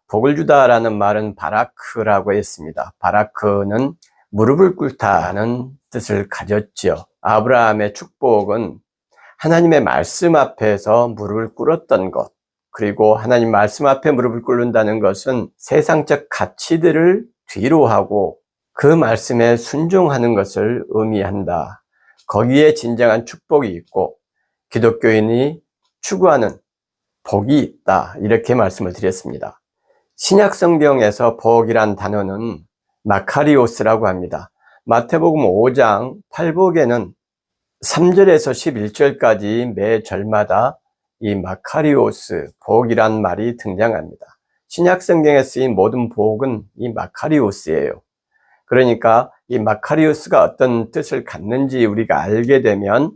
복을 주다라는 말은 바라크라고 했습니다. 바라크는 무릎을 꿇다는 뜻을 가졌죠. 아브라함의 축복은 하나님의 말씀 앞에서 무릎을 꿇었던 것, 그리고 하나님 말씀 앞에 무릎을 꿇는다는 것은 세상적 가치들을 뒤로 하고 그 말씀에 순종하는 것을 의미한다. 거기에 진정한 축복이 있고 기독교인이 추구하는 복이 있다. 이렇게 말씀을 드렸습니다. 신약 성경에서 복이란 단어는 마카리오스라고 합니다. 마태복음 5장 8복에는 3절에서 11절까지 매 절마다 이 마카리오스, 복이란 말이 등장합니다. 신약 성경에 쓰인 모든 복은 이 마카리오스예요. 그러니까 이 마카리오스가 어떤 뜻을 갖는지 우리가 알게 되면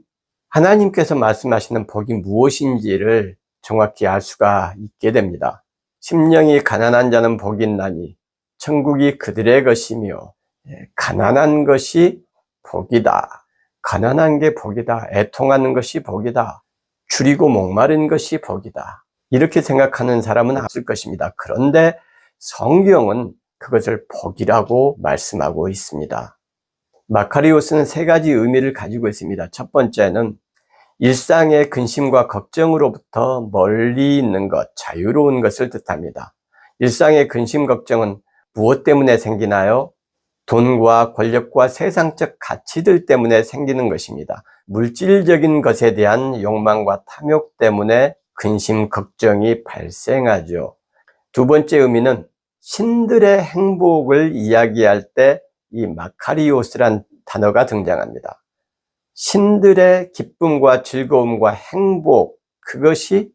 하나님께서 말씀하시는 복이 무엇인지를 정확히 알 수가 있게 됩니다. 심령이 가난한 자는 복이 있나니 천국이 그들의 것이며, 가난한 것이 복이다. 가난한 게 복이다. 애통하는 것이 복이다. 줄이고 목마른 것이 복이다. 이렇게 생각하는 사람은 없을 것입니다. 그런데 성경은 그것을 복이라고 말씀하고 있습니다. 마카리오스는 세 가지 의미를 가지고 있습니다. 첫 번째는 일상의 근심과 걱정으로부터 멀리 있는 것, 자유로운 것을 뜻합니다. 일상의 근심, 걱정은 무엇 때문에 생기나요? 돈과 권력과 세상적 가치들 때문에 생기는 것입니다. 물질적인 것에 대한 욕망과 탐욕 때문에 근심, 걱정이 발생하죠. 두 번째 의미는 신들의 행복을 이야기할 때 이 마카리오스란 단어가 등장합니다. 신들의 기쁨과 즐거움과 행복, 그것이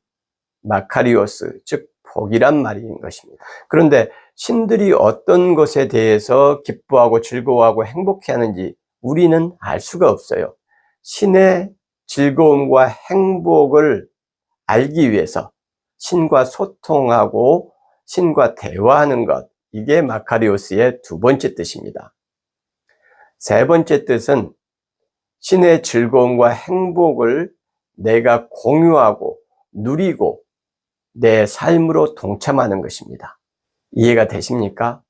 마카리오스, 즉 복이란 말인 것입니다. 그런데 신들이 어떤 것에 대해서 기뻐하고 즐거워하고 행복해하는지 우리는 알 수가 없어요. 신의 즐거움과 행복을 알기 위해서 신과 소통하고 신과 대화하는 것, 이게 마카리오스의 두 번째 뜻입니다. 세 번째 뜻은 신의 즐거움과 행복을 내가 공유하고 누리고 내 삶으로 동참하는 것입니다. 이해가 되십니까?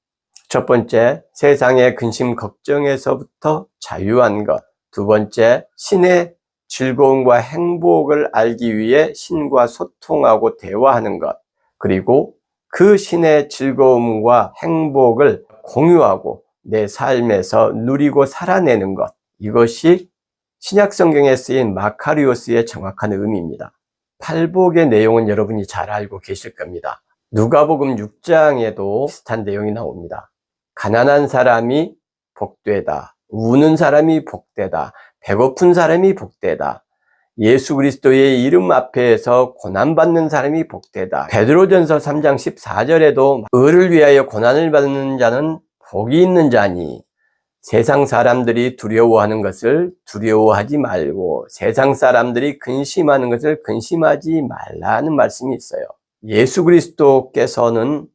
첫 번째, 세상의 근심 걱정에서부터 자유한 것. 두 번째, 신의 즐거움과 행복을 알기 위해 신과 소통하고 대화하는 것. 그리고 그 신의 즐거움과 행복을 공유하고 내 삶에서 누리고 살아내는 것. 이것이 신약 성경에 쓰인 마카리오스의 정확한 의미입니다. 팔복의 내용은 여러분이 잘 알고 계실 겁니다. 누가복음 6장에도 비슷한 내용이 나옵니다. 가난한 사람이 복되다. 우는 사람이 복되다. 배고픈 사람이 복되다. 예수 그리스도의 이름 앞에서 고난받는 사람이 복되다. 베드로전서 3장 14절에도 의를 위하여 고난을 받는 자는 복이 있는 자니 세상 사람들이 두려워하는 것을 두려워하지 말고 세상 사람들이 근심하는 것을 근심하지 말라는 말씀이 있어요. 예수 그리스도께서는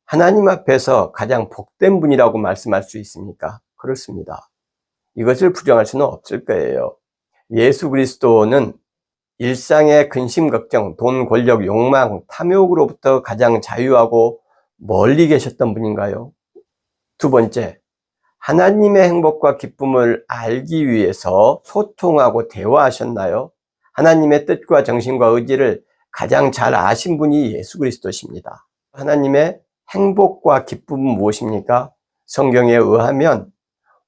하나님 앞에서 가장 복된 분이라고 말씀할 수 있습니까? 그렇습니다. 이것을 부정할 수는 없을 거예요. 예수 그리스도는 일상의 근심, 걱정, 돈, 권력, 욕망, 탐욕으로부터 가장 자유하고 멀리 계셨던 분인가요? 두 번째, 하나님의 행복과 기쁨을 알기 위해서 소통하고 대화하셨나요? 하나님의 뜻과 정신과 의지를 가장 잘 아신 분이 예수 그리스도십니다. 하나님의 행복과 기쁨은 무엇입니까? 성경에 의하면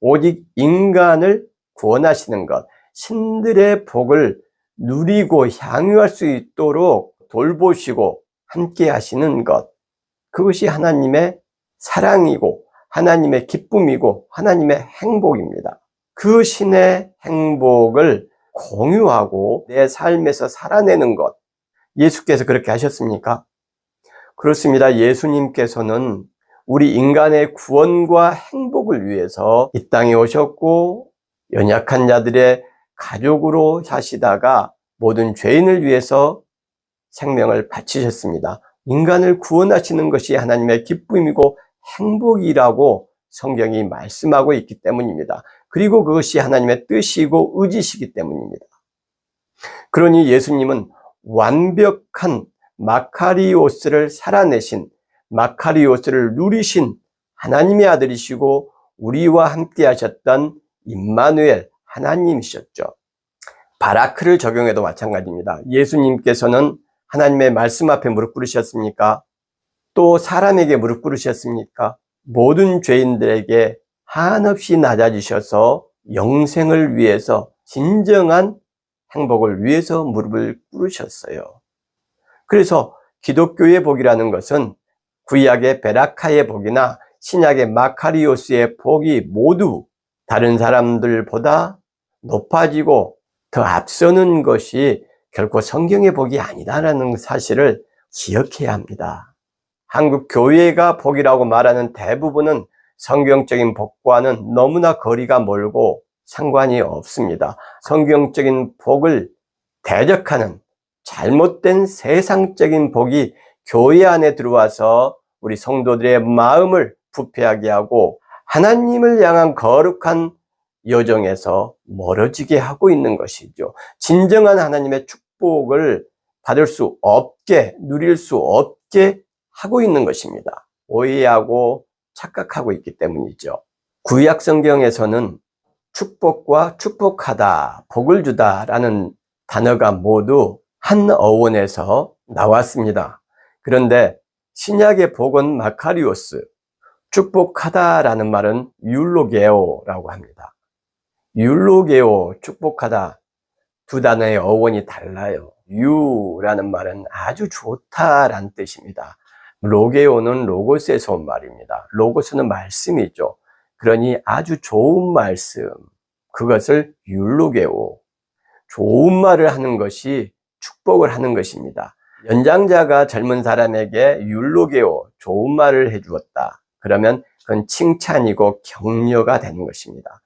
오직 인간을 구원하시는 것, 신들의 복을 누리고 향유할 수 있도록 돌보시고 함께 하시는 것, 그것이 하나님의 사랑이고 하나님의 기쁨이고 하나님의 행복입니다. 그 신의 행복을 공유하고 내 삶에서 살아내는 것, 예수께서 그렇게 하셨습니까? 그렇습니다. 예수님께서는 우리 인간의 구원과 행복을 위해서 이 땅에 오셨고 연약한 자들의 가족으로 사시다가 모든 죄인을 위해서 생명을 바치셨습니다. 인간을 구원하시는 것이 하나님의 기쁨이고 행복이라고 성경이 말씀하고 있기 때문입니다. 그리고 그것이 하나님의 뜻이고 의지시기 때문입니다. 그러니 예수님은 완벽한 마카리오스를 살아내신 마카리오스를 누리신 하나님의 아들이시고 우리와 함께 하셨던 임마누엘 하나님이셨죠. 바라크를 적용해도 마찬가지입니다. 예수님께서는 하나님의 말씀 앞에 무릎 꿇으셨습니까? 또 사람에게 무릎 꿇으셨습니까? 모든 죄인들에게 한없이 낮아지셔서 영생을 위해서, 진정한 행복을 위해서 무릎을 꿇으셨어요. 그래서 기독교의 복이라는 것은 구약의 베라카의 복이나 신약의 마카리오스의 복이 모두 다른 사람들보다 높아지고 더 앞서는 것이 결코 성경의 복이 아니다라는 사실을 기억해야 합니다. 한국 교회가 복이라고 말하는 대부분은 성경적인 복과는 너무나 거리가 멀고 상관이 없습니다. 성경적인 복을 대적하는 잘못된 세상적인 복이 교회 안에 들어와서 우리 성도들의 마음을 부패하게 하고 하나님을 향한 거룩한 여정에서 멀어지게 하고 있는 것이죠. 진정한 하나님의 축복을 받을 수 없게, 누릴 수 없게 하고 있는 것입니다. 오해하고 착각하고 있기 때문이죠. 구약 성경에서는 축복과 축복하다, 복을 주다라는 단어가 모두 한 어원에서 나왔습니다. 그런데 신약의 복은 마카리오스, 축복하다라는 말은 율로게오라고 합니다. 율로게오, 축복하다, 두 단어의 어원이 달라요. 유라는 말은 아주 좋다라는 뜻입니다. 로게오는 로고스에서 온 말입니다. 로고스는 말씀이죠. 그러니 아주 좋은 말씀, 그것을 율로게오, 좋은 말을 하는 것이 축복을 하는 것입니다. 연장자가 젊은 사람에게 율로게오, 좋은 말을 해주었다. 그러면 그건 칭찬이고 격려가 되는 것입니다.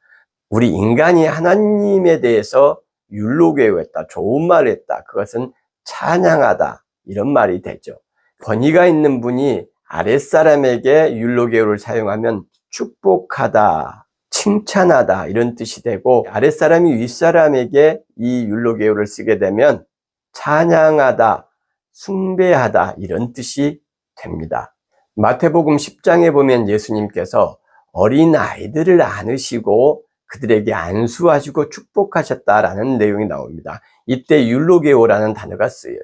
우리 인간이 하나님에 대해서 율로게오했다, 좋은 말을 했다. 그것은 찬양하다, 이런 말이 되죠. 권위가 있는 분이 아랫사람에게 율로게오를 사용하면 축복하다, 칭찬하다 이런 뜻이 되고, 아랫사람이 윗사람에게 이 율로게오를 쓰게 되면 찬양하다, 숭배하다 이런 뜻이 됩니다. 마태복음 10장에 보면 예수님께서 어린 아이들을 안으시고 그들에게 안수하시고 축복하셨다라는 내용이 나옵니다. 이때 율로게오라는 단어가 쓰여요.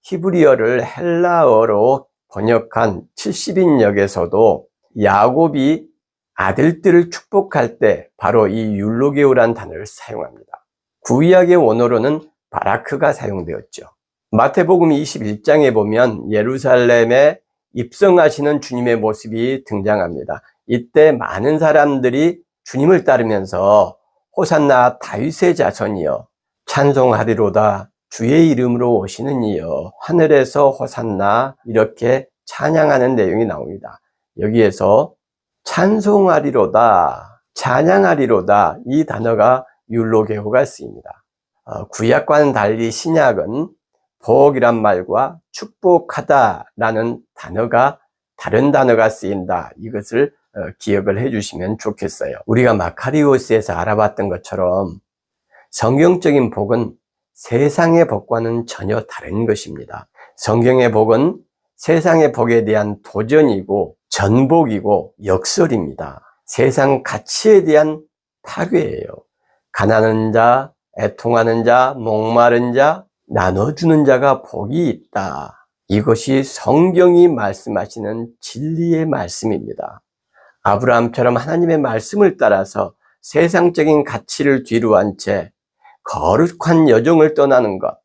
히브리어를 헬라어로 번역한 70인역에서도 야곱이 아들들을 축복할 때 바로 이 율로게오라는 단어를 사용합니다. 구약의 원어로는 바라크가 사용되었죠. 마태복음 21장에 보면 예루살렘에 입성하시는 주님의 모습이 등장합니다. 이때 많은 사람들이 주님을 따르면서 호산나 다윗의 자손이여 찬송하리로다, 주의 이름으로 오시는 이여 하늘에서 호산나, 이렇게 찬양하는 내용이 나옵니다. 여기에서 찬송하리로다, 찬양하리로다, 이 단어가 율로게오가 쓰입니다. 구약과는 달리 신약은 복이란 말과 축복하다라는 단어가, 다른 단어가 쓰인다, 이것을 기억을 해주시면 좋겠어요. 우리가 마카리오스에서 알아봤던 것처럼 성경적인 복은 세상의 복과는 전혀 다른 것입니다. 성경의 복은 세상의 복에 대한 도전이고 전복이고 역설입니다. 세상 가치에 대한 파괴예요. 가난한 자, 애통하는 자, 목마른 자, 나눠주는 자가 복이 있다. 이것이 성경이 말씀하시는 진리의 말씀입니다. 아브라함처럼 하나님의 말씀을 따라서 세상적인 가치를 뒤로한 채 거룩한 여정을 떠나는 것,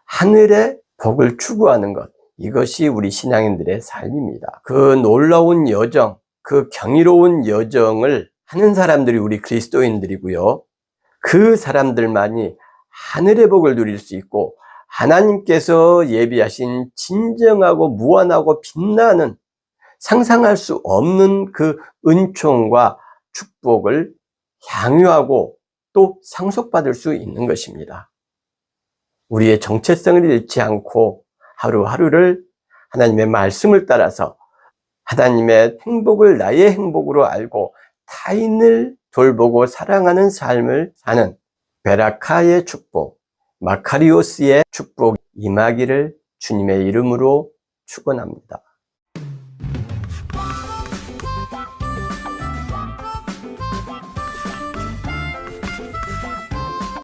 하늘의 복을 추구하는 것, 이것이 우리 신앙인들의 삶입니다. 그 놀라운 여정, 그 경이로운 여정을 하는 사람들이 우리 그리스도인들이고요. 그 사람들만이 하늘의 복을 누릴 수 있고 하나님께서 예비하신 진정하고 무한하고 빛나는, 상상할 수 없는 그 은총과 축복을 향유하고 또 상속받을 수 있는 것입니다. 우리의 정체성을 잃지 않고 하루하루를 하나님의 말씀을 따라서 하나님의 행복을 나의 행복으로 알고 타인을 돌보고 사랑하는 삶을 사는 베라카의 축복, 마카리오스의 축복 임하기를 주님의 이름으로 축원합니다.